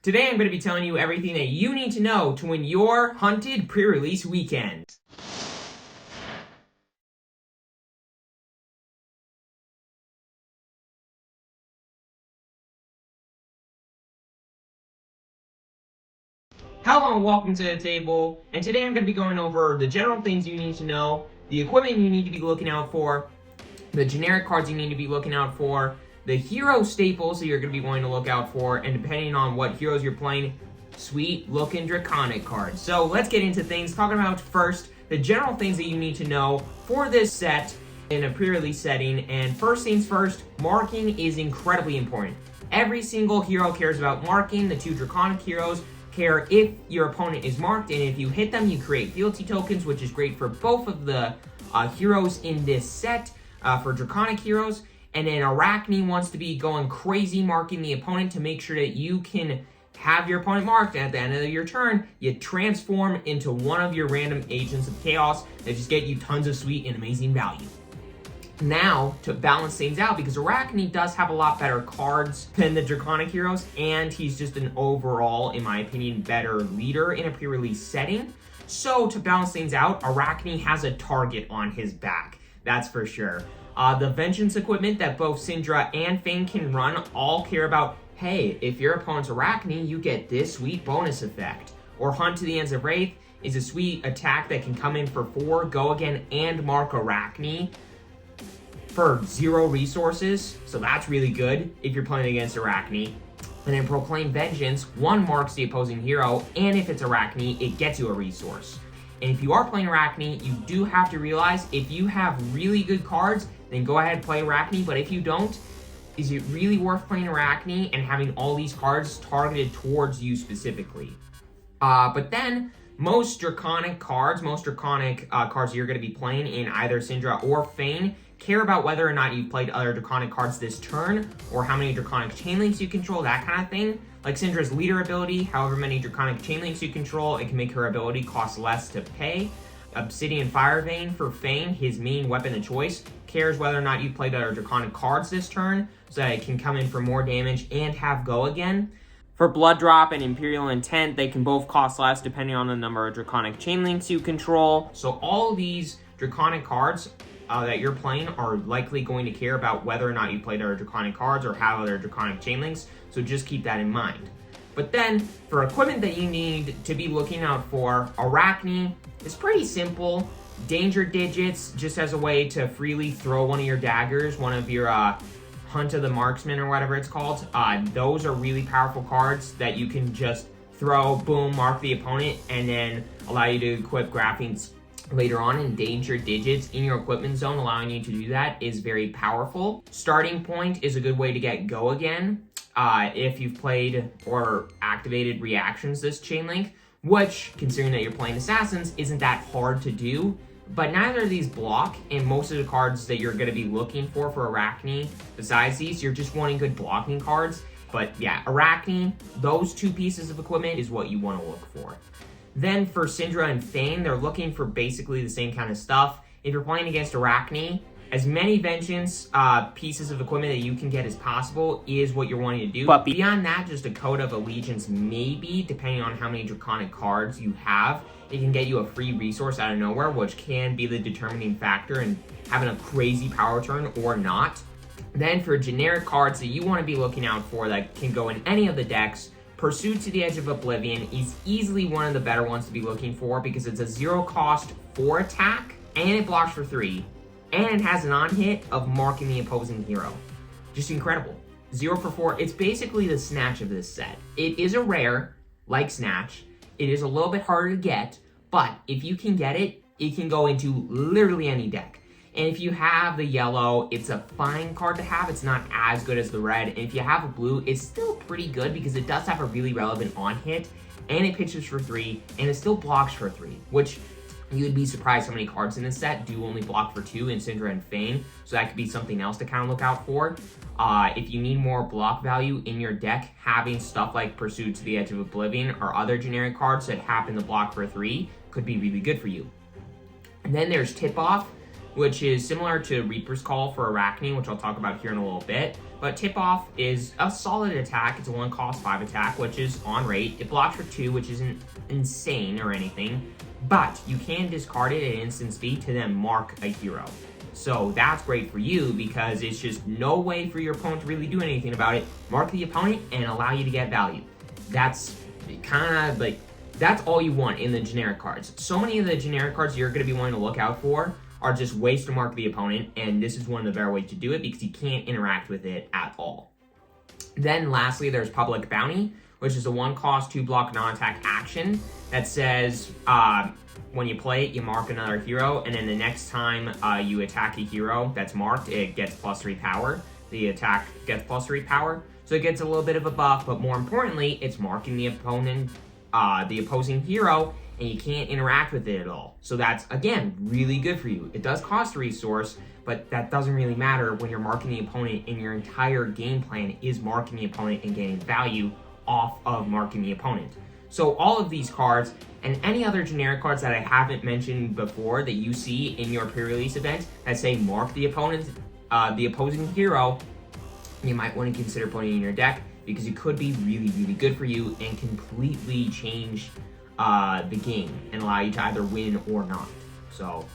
Today I'm going to be telling you everything that you need to know to win your Hunted pre-release weekend. Hello and welcome to the table, and today I'm going to be going over the general things you need to know, the equipment you need to be looking out for, the generic cards you need to be looking out for, the hero staples that you're going to be wanting to look out for, and depending on what heroes you're playing, sweet looking Draconic cards. So let's get into things, talking about first the general things that you need to know for this set in a pre-release setting. And first things first, marking is incredibly important. Every single hero cares about marking. The two Draconic heroes care if your opponent is marked, and if you hit them, you create fealty tokens, which is great for both of the heroes in this set, for Draconic heroes. And then Arakni wants to be going crazy marking the opponent to make sure that you can have your opponent marked. At the end of your turn, you transform into one of your random agents of chaos that just get you tons of sweet and amazing value. Now, to balance things out, because Arakni does have a lot better cards than the Draconic heroes, and he's just an overall, in my opinion, better leader in a pre-release setting. So, to balance things out, Arakni has a target on his back. That's for sure. The Vengeance equipment that both Cindra and Fang can run all care about, hey, if your opponent's Arakni, you get this sweet bonus effect. Or Hunt to the Ends of Wraith is a sweet attack that can come in for 4, go again, and mark Arakni for 0 resources, so that's really good if you're playing against Arakni. And then Proclaim Vengeance, 1 marks the opposing hero, and if it's Arakni, it gets you a resource. And if you are playing Arakni, you do have to realize if you have really good cards, then go ahead and play Arakni, but if you don't, is it really worth playing Arakni and having all these cards targeted towards you specifically? But then, most Draconic cards that you're going to be playing in either Cindra or Fang care about whether or not you've played other Draconic cards this turn, or how many Draconic chain links you control, that kind of thing. Like Cindra's leader ability, however many Draconic chain links you control, it can make her ability cost less to pay. Obsidian Fire Vein for Fang, his main weapon of choice, cares whether or not you played other Draconic cards this turn, so that it can come in for more damage and have go again. For Blood Drop and Imperial Intent, they can both cost less depending on the number of Draconic chain links you control. So all of these Draconic cards that you're playing are likely going to care about whether or not you played other Draconic cards or have other Draconic chain links, so just keep that in mind. But then, for equipment that you need to be looking out for, Arakni is pretty simple. Danger Digits, just as a way to freely throw one of your daggers, one of your Hunt of the Marksman or whatever it's called. Those are really powerful cards that you can just throw, boom, mark the opponent, and then allow you to equip Graphics later on. In Danger Digits in your equipment zone, allowing you to do that is very powerful. Starting Point is a good way to get go again if you've played or activated reactions this chain link, which, considering that you're playing Assassins, isn't that hard to do. But neither of these block, and most of the cards that you're going to be looking for Arakni, besides these, you're just wanting good blocking cards. But yeah, Arakni, those 2 pieces of equipment is what you want to look for. Then for Cindra and Fang, they're looking for basically the same kind of stuff. If you're playing against Arakni, as many Vengeance pieces of equipment that you can get as possible is what you're wanting to do. But beyond that, just a Code of Allegiance maybe, depending on how many Draconic cards you have. It can get you a free resource out of nowhere, which can be the determining factor in having a crazy power turn or not. Then for generic cards that you want to be looking out for that can go in any of the decks, Pursuit to the Edge of Oblivion is easily one of the better ones to be looking for, because it's a 0 cost 4 attack, and it blocks for 3, and it has an on-hit of marking the opposing hero. Just incredible. 0 for 4. It's basically the Snatch of this set. It is a rare, like Snatch. It is a little bit harder to get, but if you can get it, it can go into literally any deck. And if you have the yellow, it's a fine card to have. It's not as good as the red. And if you have a blue, it's still pretty good because it does have a really relevant on-hit, and it pitches for 3, and it still blocks for 3, which you'd be surprised how many cards in this set do only block for 2 in Cindra and Fang, so that could be something else to kind of look out for. If you need more block value in your deck, having stuff like Pursuit to the Edge of Oblivion or other generic cards that happen to block for 3 could be really good for you. And then there's Tip Off. which is similar to Reaper's Call for Arakni, which I'll talk about here in a little bit. But Tip-Off is a solid attack. It's a 1 cost 5 attack, which is on rate. It blocks for 2, which isn't insane or anything. But you can discard it at instant speed to then mark a hero. So that's great for you because it's just no way for your opponent to really do anything about it. Mark the opponent and allow you to get value. That's kind of like, that's all you want in the generic cards. So many of the generic cards you're going to be wanting to look out for are just ways to mark the opponent, and this is one of the better ways to do it because you can't interact with it at all. Then lastly, there's Public Bounty, which is a 1 cost 2 block non-attack action that says when you play it, you mark another hero, and then the next time you attack a hero that's marked, it gets +3 power. The attack gets +3 power, so it gets a little bit of a buff, but more importantly, it's marking the opponent, the opposing hero, and you can't interact with it at all. So that's, again, really good for you. It does cost a resource, but that doesn't really matter when you're marking the opponent and your entire game plan is marking the opponent and getting value off of marking the opponent. So all of these cards and any other generic cards that I haven't mentioned before that you see in your pre-release event that say mark the opponent, the opposing hero, you might want to consider putting it in your deck because it could be really, really good for you and completely change the game and allow you to either win or not. So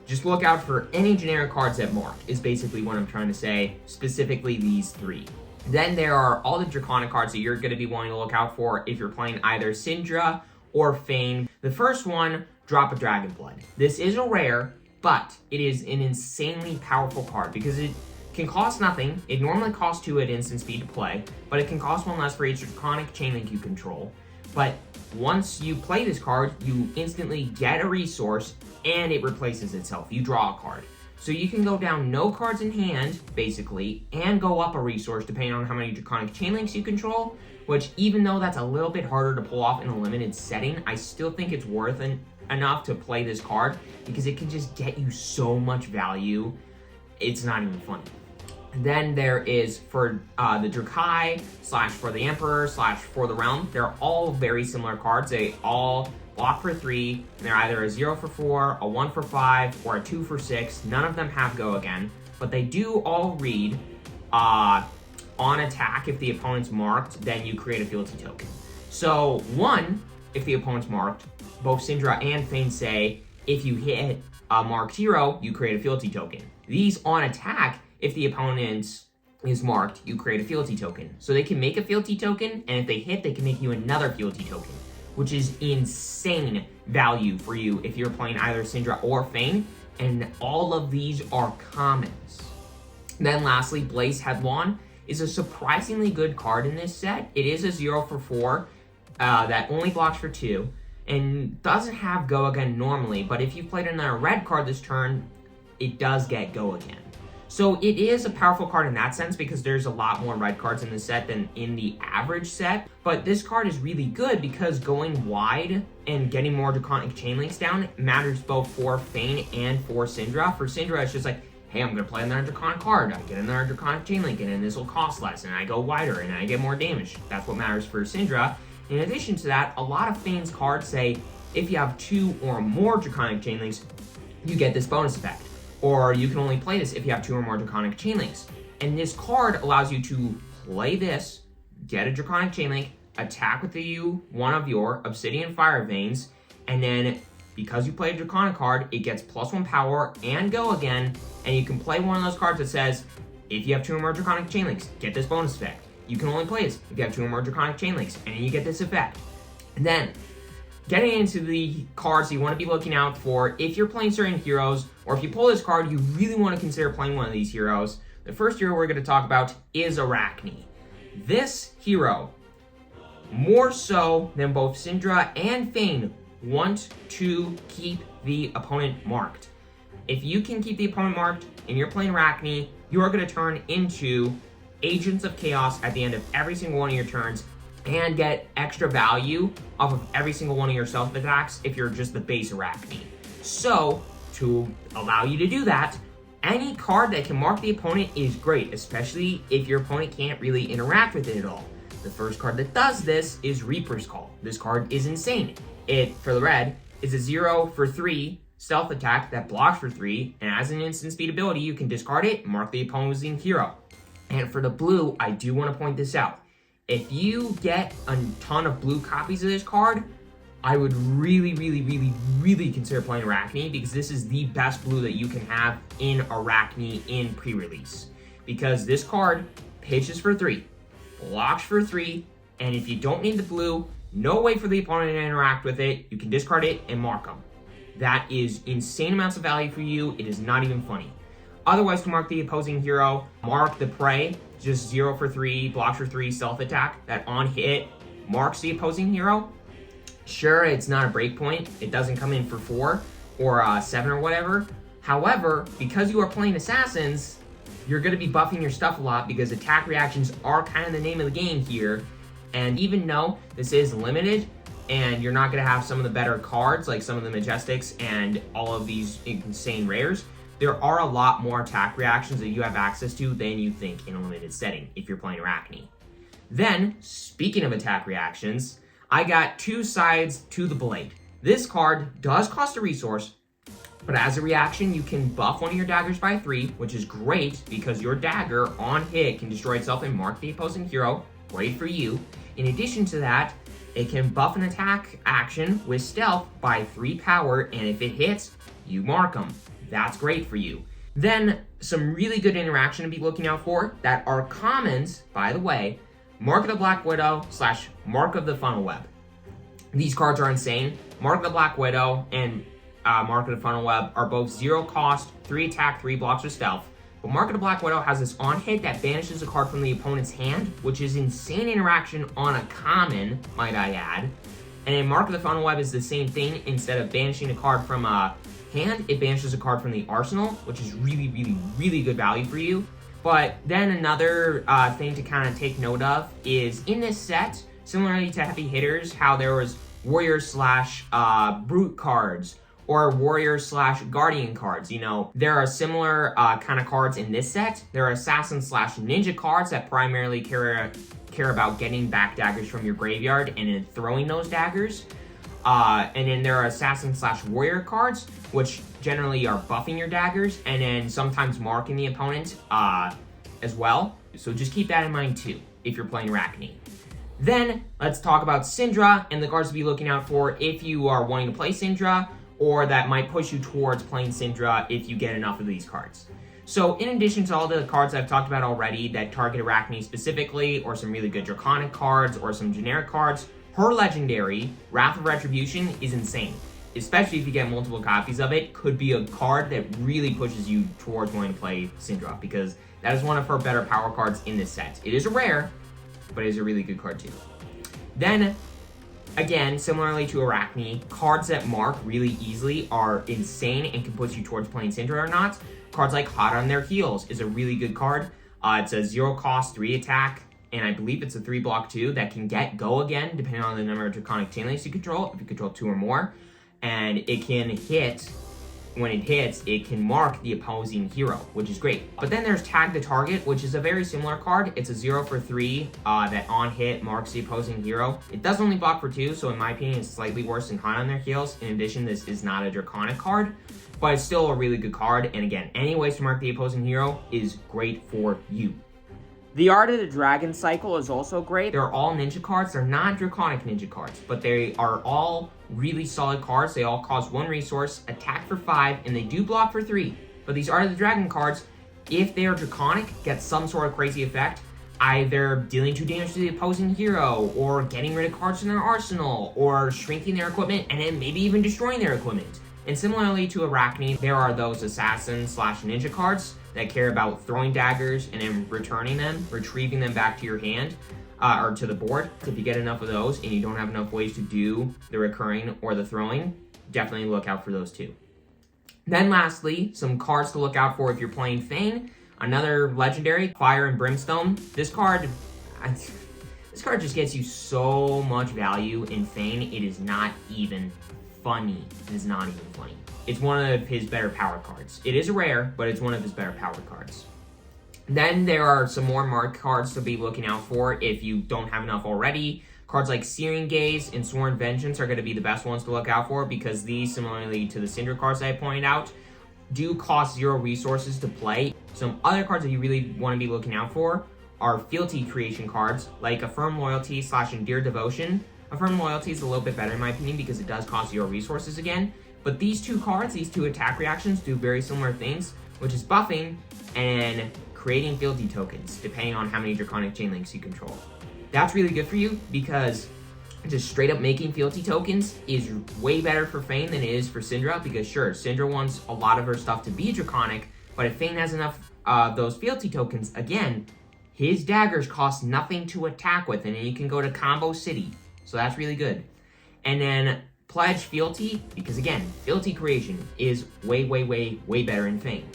just look out for any generic cards that mark is basically what I'm trying to say, specifically these 3. Then there are all the Draconic cards that you're going to be wanting to look out for if you're playing either Cindra or Fang. The first one, Drop a Dragon Blood. This is a rare, but it is an insanely powerful card because it can cost nothing. It normally costs 2 at instant speed to play, but it can cost 1 less for each Draconic Chainlink you control. But once you play this card, you instantly get a resource and it replaces itself. You draw a card. So you can go down no cards in hand, basically, and go up a resource depending on how many Draconic Chainlinks you control, which even though that's a little bit harder to pull off in a limited setting, I still think it's worth enough to play this card because it can just get you so much value. It's not even funny. Then there is for the Drakai, / for the Emperor, / for the Realm. They're all very similar cards. They all block for 3, and they're either a 0 for 4, a 1 for 5, or a 2 for 6. None of them have Go Again, but they do all read on attack. If the opponent's marked, then you create a fealty token. So 1, if the opponent's marked, both Cindra and Fang say, if you hit a marked hero, you create a fealty token. These on attack, if the opponent is marked, you create a fealty token. So they can make a fealty token, and if they hit, they can make you another fealty token, which is insane value for you if you're playing either Cindra or Fang, and all of these are commons. Then lastly, Blaze Headlong is a surprisingly good card in this set. It is a 0 for 4 that only blocks for 2, and doesn't have Go Again normally, but if you played another red card this turn, it does get Go Again. So it is a powerful card in that sense because there's a lot more red cards in the set than in the average set. But this card is really good because going wide and getting more Draconic Chainlinks down matters both for Fang and for Cindra. For Cindra, it's just like, hey, I'm going to play another Draconic card. I get another Draconic Chainlink, and then this will cost less, and I go wider, and I get more damage. That's what matters for Cindra. In addition to that, a lot of Fang's cards say if you have 2 or more Draconic Chainlinks, you get this bonus effect. Or you can only play this if you have 2 or more Draconic Chainlinks. And this card allows you to play this, get a Draconic Chainlink, attack with one of your Obsidian Fire Veins, and then because you play a Draconic card, it gets +1 power and Go Again, and you can play one of those cards that says, if you have 2 or more Draconic Chainlinks, get this bonus effect. You can only play this if you have 2 or more Draconic Chainlinks, and then you get this effect. And then, getting into the cards you want to be looking out for, if you're playing certain heroes, or if you pull this card, you really want to consider playing one of these heroes. The first hero we're going to talk about is Arakni. This hero, more so than both Cindra and Fang, want to keep the opponent marked. If you can keep the opponent marked and you're playing Arakni, you are going to turn into Agents of Chaos at the end of every single one of your turns and get extra value off of every single one of your self attacks if you're just the base Arakni. So, to allow you to do that, any card that can mark the opponent is great, especially if your opponent can't really interact with it at all. The first card that does this is Reaper's Call. This card is insane. It, for the red, is a 0 for 3, stealth attack that blocks for 3, and as an instant speed ability, you can discard it and mark the opposing hero. And for the blue, I do want to point this out. If you get a ton of blue copies of this card, I would really consider playing Arakni, because this is the best blue that you can have in Arakni in pre-release. Because this card pitches for 3, blocks for 3, and if you don't need the blue, no way for the opponent to interact with it, you can discard it and mark them. That is insane amounts of value for you. It is not even funny. Otherwise, to mark the opposing hero, mark the prey, just 0 for 3, blocks for 3, stealth attack, that on hit marks the opposing hero. Sure, it's not a breakpoint. It doesn't come in for 4 or 7 or whatever. However, because you are playing assassins, you're going to be buffing your stuff a lot, because attack reactions are kind of the name of the game here. And even though this is limited, and you're not going to have some of the better cards, like some of the Majestics and all of these insane rares, there are a lot more attack reactions that you have access to than you think in a limited setting if you're playing Arakni. Then, speaking of attack reactions, I got 2 sides to the blade. This card does cost a resource, but as a reaction, you can buff one of your daggers by 3, which is great because your dagger on hit can destroy itself and mark the opposing hero. Great for you. In addition to that, it can buff an attack action with stealth by 3 power, and if it hits, you mark them. That's great for you. Then, some really good interaction to be looking out for that are commons, by the way, Mark of the Black Widow / Mark of the Funnel Web. These cards are insane. Mark of the Black Widow and Mark of the Funnel Web are both 0 cost, 3 attack, 3 blocks with stealth. But Mark of the Black Widow has this on hit that banishes a card from the opponent's hand, which is insane interaction on a common, might I add. And then Mark of the Funnel Web is the same thing. Instead of banishing a card from a hand, it banishes a card from the arsenal, which is really good value for you. But then another thing to kind of take note of is in this set, similarly to heavy hitters, how there was warrior / brute cards, or warrior / guardian cards. You know, there are similar kind of cards in this set. There are assassin / ninja cards that primarily care about getting back daggers from your graveyard and then throwing those daggers. And then there are assassin / warrior cards, which generally are buffing your daggers and then sometimes marking the opponent as well. So just keep that in mind too, if you're playing Arakni. Then let's talk about Cindra and the cards to be looking out for if you are wanting to play Cindra, or that might push you towards playing Cindra if you get enough of these cards. So in addition to all the cards I've talked about already that target Arakni specifically, or some really good Draconic cards, or some generic cards, her legendary, Wrath of Retribution, is insane. Especially if you get multiple copies of it, could be a card that really pushes you towards wanting to play Cindra, because that is one of her better power cards in this set. It is a rare, but it is a really good card too. Then, again, similarly to Arakni, cards that mark really easily are insane and can push you towards playing Cindra or not. Cards like Hot on Their Heels is a really good card. It's a 0 cost, 3 attack, and I believe it's a 3 block too that can get go again depending on the number of Draconic Chainlinks you control, if you control 2 or more. And it can hit, when it hits, it can mark the opposing hero, which is great. But then there's Tag the Target, which is a very similar card. It's a 0 for 3 that on hit marks the opposing hero. It does only block for 2, so in my opinion, it's slightly worse than Hot on Their Heels. In addition, this is not a Draconic card, but it's still a really good card. And again, any ways to mark the opposing hero is great for you. The Art of the Dragon cycle is also great. They're all ninja cards. They're not Draconic ninja cards, but they are all really solid cards. They all cost 1 resource, attack for 5, and they do block for 3. But these Art of the Dragon cards, if they are Draconic, get some sort of crazy effect, either dealing 2 damage to the opposing hero, or getting rid of cards from their arsenal, or shrinking their equipment, and then maybe even destroying their equipment. And similarly to Arakni, there are those assassin / ninja cards that care about throwing daggers and then returning them, retrieving them back to your hand, or to the board. If you get enough of those and you don't have enough ways to do the recurring or the throwing, definitely look out for those too. Then lastly, some cards to look out for if you're playing Fang. Another legendary, Fire and Brimstone. This card just gets you so much value in Fang, it is not even funny. It is not even funny. It's one of his better power cards. It is a rare, but it's one of his better power cards. Then there are some more marked cards to be looking out for if you don't have enough already. Cards like Searing Gaze and Sworn Vengeance are going to be the best ones to look out for, because these, similarly to the Cindra cards I pointed out, do cost 0 resources to play. Some other cards that you really want to be looking out for are fealty creation cards, like Affirm Loyalty / Endear Devotion. Affirm Loyalty is a little bit better in my opinion because it does cost 0 resources again. But these two cards, these two attack reactions, do very similar things, which is buffing and creating fealty tokens, depending on how many Draconic Chain Links you control. That's really good for you because just straight up making fealty tokens is way better for Fang than it is for Cindra, because sure, Cindra wants a lot of her stuff to be Draconic, but if Fang has enough of those fealty tokens, again, his daggers cost nothing to attack with, and then you can go to Combo City, so that's really good. And then Pledge Fealty, because again, fealty creation is way better in Fang.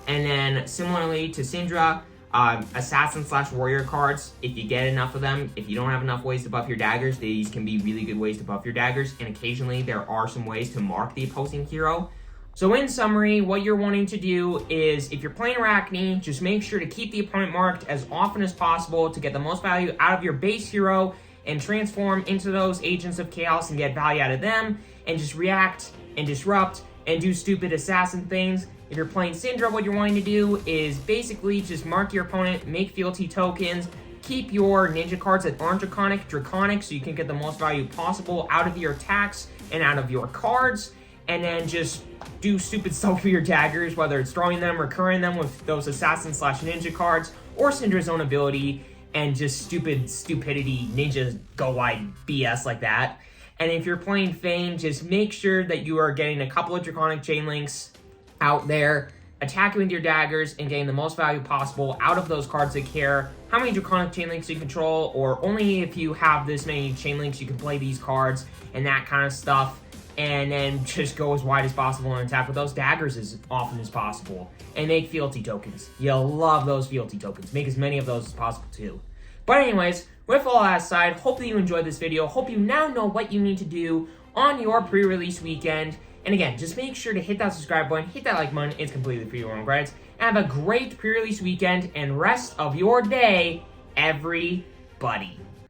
And then similarly to Cindra, Assassin / Warrior cards, if you get enough of them, if you don't have enough ways to buff your daggers, these can be really good ways to buff your daggers, and occasionally there are some ways to mark the opposing hero. So in summary, what you're wanting to do is, if you're playing Arakni, just make sure to keep the opponent marked as often as possible to get the most value out of your base hero and transform into those Agents of Chaos and get value out of them, and just react and disrupt and do stupid assassin things. If you're playing Cindra, what you're wanting to do is basically just mark your opponent, make fealty tokens, keep your ninja cards that aren't draconic, so you can get the most value possible out of your attacks and out of your cards, and then just do stupid stuff for your daggers, whether it's throwing them or currying them with those assassin / ninja cards, or Cindra's own ability, and just stupidity, ninja go wide BS like that. And if you're playing Fang, just make sure that you are getting a couple of Draconic Chain Links out there, attacking with your daggers, and getting the most value possible out of those cards that care how many Draconic Chain Links you control, or only if you have this many Chain Links you can play these cards, and that kind of stuff. And then just go as wide as possible and attack with those daggers as often as possible. And make fealty tokens. You'll love those fealty tokens. Make as many of those as possible too. But anyways, with all that aside, hope that you enjoyed this video. Hope you now know what you need to do on your pre-release weekend. And again, just make sure to hit that subscribe button, hit that like button. It's completely free, your own credits. And have a great pre-release weekend and rest of your day, everybody.